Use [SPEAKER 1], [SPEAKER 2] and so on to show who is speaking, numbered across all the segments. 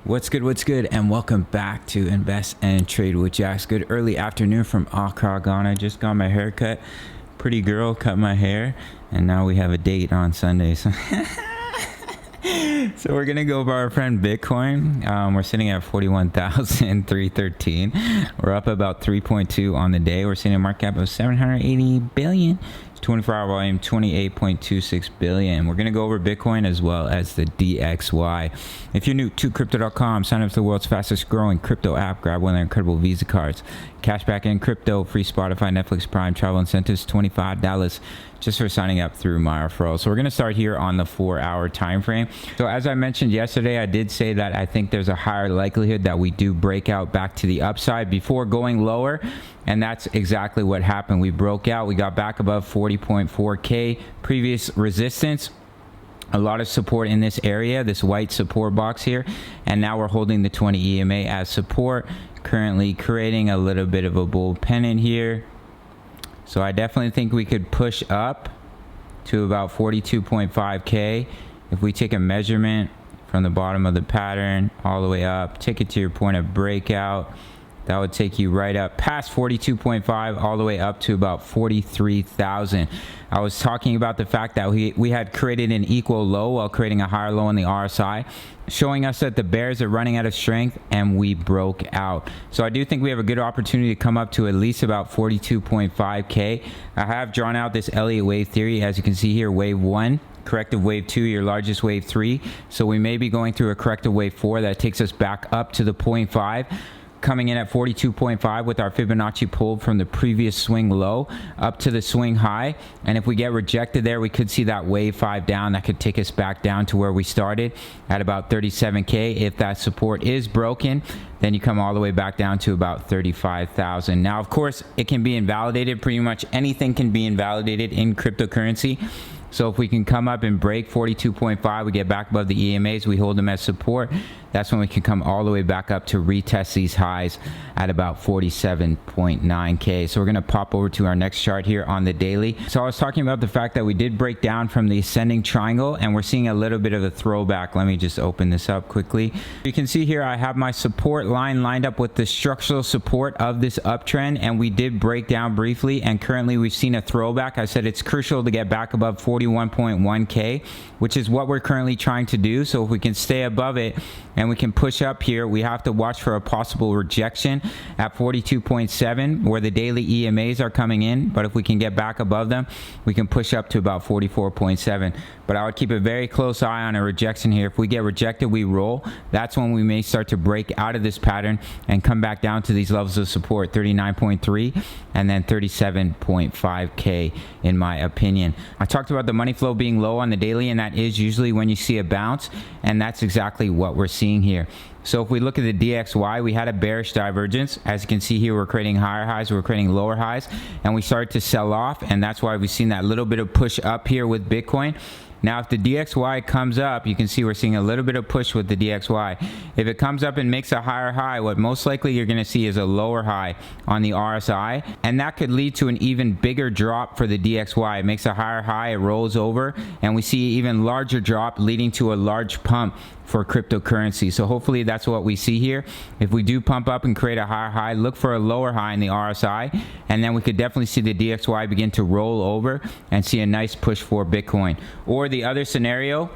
[SPEAKER 1] What's good, and welcome back to Invest and Trade with Jax. Good early afternoon from Accra, Ghana. Just got my hair cut. Pretty girl cut my hair, and now we have a date on Sunday. So we're gonna go by our friend Bitcoin. We're sitting at 41,313. We're up about 3.2 on the day. We're seeing a market cap of 780 billion. 24-hour volume 28.26 billion. We're gonna go over Bitcoin as well as the DXY. If you're new to crypto.com, sign up to the world's fastest growing crypto app. Grab one of their incredible Visa cards. Cashback in crypto, free Spotify, Netflix, Prime, travel incentives, $25 just for signing up through my referral. So we're gonna start here on the 4-hour time frame. So as I mentioned yesterday, I did say that I think there's a higher likelihood that we do break out back to the upside before going lower. And that's exactly what happened. We broke out, we got back above 40.4K, previous resistance, a lot of support in this area, this white support box here. And now we're holding the 20 EMA as support, currently creating a little bit of a bull pennant here. So I definitely think we could push up to about 42.5K. If we take a measurement from the bottom of the pattern all the way up, take it to your point of breakout, that would take you right up past 42.5 all the way up to about 43,000. I was talking about the fact that we had created an equal low while creating a higher low on the RSI, showing us that the bears are running out of strength, and we broke out. So I do think we have a good opportunity to come up to at least about 42.5K. I have drawn out this Elliott wave theory. As you can see here, wave 1. Corrective wave 2, your largest wave 3. So we may be going through a corrective wave 4 that takes us back up to the 0.5. Coming in at 42.5 with our Fibonacci pulled from the previous swing low up to the swing high. And if we get rejected there, we could see that wave 5 down. That could take us back down to where we started at about 37K. If that support is broken, then you come all the way back down to about 35,000. Now, of course, it can be invalidated. Pretty much anything can be invalidated in cryptocurrency. So if we can come up and break 42.5, we get back above the EMAs, we hold them as support. That's when we can come all the way back up to retest these highs at about 47.9K. So we're going to pop over to our next chart here on the daily. So I was talking about the fact that we did break down from the ascending triangle, and we're seeing a little bit of a throwback. Let me just open this up quickly. You can see here I have my support line lined up with the structural support of this uptrend, and we did break down briefly, and currently we've seen a throwback. I said it's crucial to get back above 41.1K, which is what we're currently trying to do. So if we can stay above it and we can push up here, we have to watch for a possible rejection at 42.7 where the daily EMAs are coming in. But if we can get back above them, we can push up to about 44.7. But I would keep a very close eye on a rejection here. If we get rejected, we roll. That's when we may start to break out of this pattern and come back down to these levels of support, 39.3 and then 37.5K in my opinion. I talked about the money flow being low on the daily, and that is usually when you see a bounce, and that's exactly what we're seeing here. So if we look at the DXY, we had a bearish divergence. As you can see here, we're creating higher highs, we're creating lower highs, and we started to sell off, and that's why we've seen that little bit of push up here with Bitcoin. Now, if the DXY comes up, you can see we're seeing a little bit of push with the DXY. If it comes up and makes a higher high, what most likely you're going to see is a lower high on the RSI, and that could lead to an even bigger drop for the DXY. It makes a higher high, it rolls over, and we see even larger drop leading to a large pump for cryptocurrency. So hopefully that's what we see here. If we do pump up and create a higher high, look for a lower high in the RSI, and then we could definitely see the DXY begin to roll over and see a nice push for Bitcoin. Or the other scenario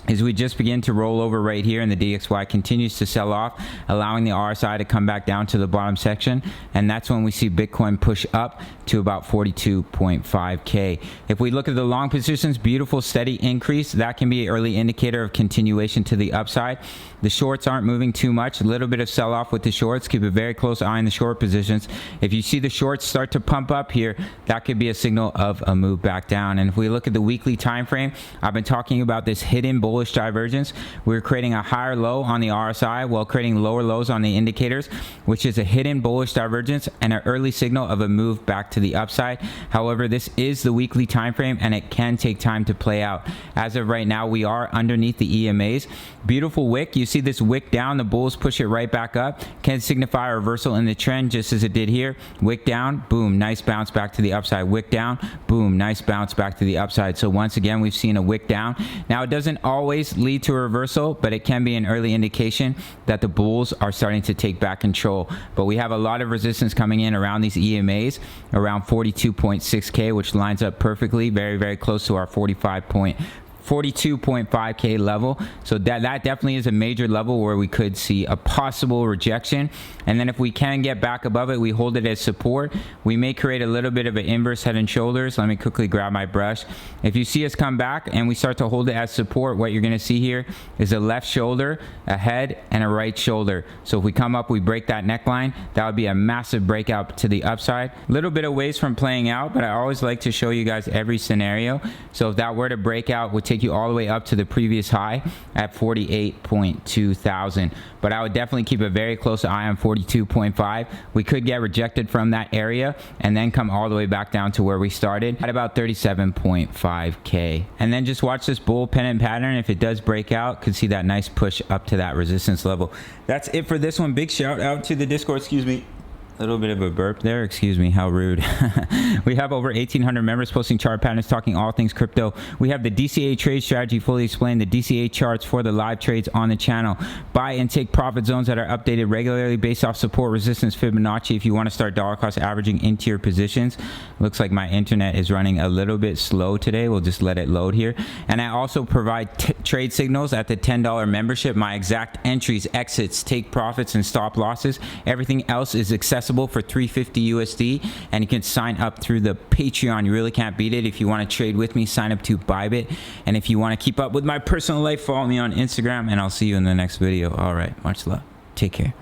[SPEAKER 1] is we just begin to roll over right here, and the DXY continues to sell off, allowing the RSI to come back down to the bottom section, and that's when we see Bitcoin push up to about 42.5K. If we look at the long positions, beautiful steady increase. That can be an early indicator of continuation to the upside. The shorts aren't moving too much. A little bit of sell off with the shorts. Keep a very close eye on the short positions. If you see the shorts start to pump up here, that could be a signal of a move back down. And if we look at the weekly time frame, I've been talking about this hidden bullish divergence. We're creating a higher low on the RSI while creating lower lows on the indicators, which is a hidden bullish divergence and an early signal of a move back to the upside. However, this is the weekly time frame, and it can take time to play out. As of right now, we are underneath the EMAs. Beautiful wick. You see this wick down, the bulls push it right back up. Can signify a reversal in the trend, just as it did here. Wick down, boom, nice bounce back to the upside. Wick down, boom, nice bounce back to the upside. So once again, we've seen a wick down. Now, it doesn't always always lead to a reversal, but it can be an early indication that the bulls are starting to take back control. But we have a lot of resistance coming in around these EMAs, around 42.6K, which lines up perfectly, very, very close to our 42.5K level. So that definitely is a major level where we could see a possible rejection. And then if we can get back above it, we hold it as support. We may create a little bit of an inverse head and shoulders. Let me quickly grab my brush. If you see us come back and we start to hold it as support, what you're going to see here is a left shoulder, a head, and a right shoulder. So if we come up, we break that neckline, that would be a massive breakout to the upside. A little bit of ways from playing out, but I always like to show you guys every scenario. So if that were to break out, would take you all the way up to the previous high at 48.2 thousand. But I would definitely keep a very close eye on 42.5. We could get rejected from that area and then come all the way back down to where we started at about 37.5K. And then just watch this bull pennant pattern. If it does break out, could see that nice push up to that resistance level. That's it for this one. Big shout out to the Discord. Excuse me. A little bit of a burp there, excuse me, how rude. We have over 1,800 members posting chart patterns, talking all things crypto. We have the DCA trade strategy fully explained, the DCA charts for the live trades on the channel, buy and take profit zones that are updated regularly based off support, resistance, Fibonacci. If you want to start dollar cost averaging into your positions. Looks like my internet is running a little bit slow today. We'll just let it load here. And I also provide trade signals at the $10 membership, my exact entries, exits, take profits, and stop losses. Everything else is accessible for $350 USD, and you can sign up through the Patreon. You really can't beat it. If you want to trade with me, sign up to Bybit. And if you want to keep up with my personal life, follow me on Instagram, and I'll see you in the next video. All right, much love. Take care.